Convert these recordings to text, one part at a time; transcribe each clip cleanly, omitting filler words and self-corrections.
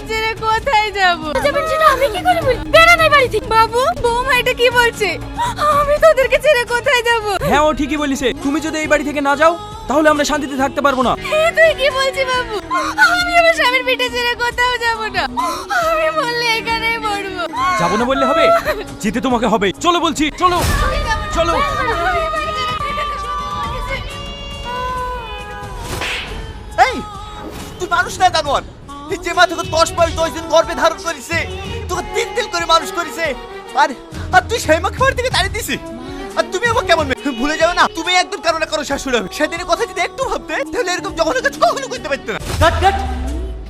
ছেড়ে কোথায় যাবো? যাবেন সেটা আমি কি করে বলি? বেরা নাই বাড়ি থেকে। বাবু, বৌমা এটা কি বলছে? আমি তোদেরকে ছেড়ে কোথায় যাবো? হ্যাঁ ও ঠিকই বলিছে, তুমি যদি এই বাড়ি থেকে না যাও তাহলে আমরা শান্তিতে থাকতে পারবো না। তুই কি বলছিস বাবু? আমি আমার স্বামীর পিঠে ছেড়ে কোথাও যাবো না। আমি বললে এখানেই মরবো। যাবো না বললে হবে, যেতে তোমাকে হবে। চলো বলছি, চলো চলো। এই তুই মানুষ না জানোয়ার, যে মা তোকে 10 মাস 10 দিন গর্ভে ধারণ করেছে, তোকে তিল তিল করে মানুষ করেছে, আর আর তুই সেই মাকে বাড়ি থেকে তাড়িয়ে দিছিস। আর তুমি আমার কেমন মেয়ে? ভুলে যাও না, তুমি একদম কারো না কারো শাশুড়ি হবে। সেদিনের কথা যদি একটু ভাবতে, তাহলে এরকম যখন কাজ কখনো করতে পারতে না। কাট কাট,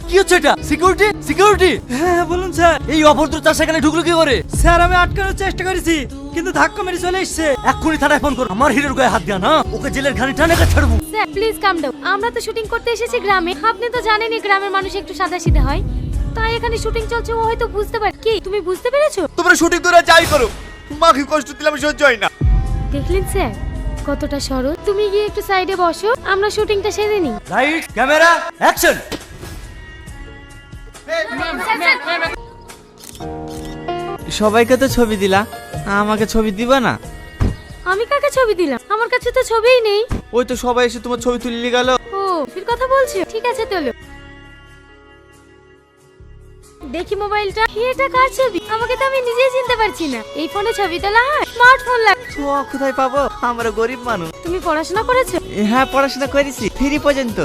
কি হচ্ছে এটা? Security security. হ্যাঁ বলুন স্যার। এই অভদ্র চাষ এখানে ঢুকলো কি করে? স্যার আমি আটকানোর চেষ্টা করেছি কিন্তু ধাক্কা মেরে চলে এসছে। এক্ষুনি থানায় ফোন কর। আমার হিরোর গায়ে হাত দিয়া না, ওকে জেলের ঘানি টানে ছাড়বো। Sir please calm down. আমরা তো শুটিং করতে এসেছি গ্রামে। আপনি তো জানেনই গ্রামের মানুষ একটু সাদাসিধে হয়। তাই এখানে শুটিং চলছে, ও হয়তো বুঝতে পারে। কি তুমি বুঝতে পেরেছো? তোমরা শুটিং করে যাই করো, মাকে কষ্ট দিলাম সহ্য হয় না। দেখলেন স্যার কতটা সরল। তুমি গিয়ে একটু সাইডে বসো, আমরা শুটিংটা সেরে নিই। Light camera action. সবাইকে তো ছবি দিলা, আমাকে ছবি দিবা না? আমি কাকে ছবি দিলাম? আমার কাছে তো ছবিই নেই। ওই তো সবাই এসে তোমার ছবি তুলে নিয়ে গেল। ও ফির কথা বলছো? ঠিক আছে চলো দেখি মোবাইলটা। এটা কার ছবি? আমাকে তো আমি নিজেই চিনতে পারছি না। এই ফোনে ছবি তোলা হয়? স্মার্টফোন লাগে। কোথায় পাবো? আমরা গরিব মানুষ। তুমি পড়াশোনা করেছো? হ্যাঁ পড়াশোনা করেছি, 3 পর্যন্ত।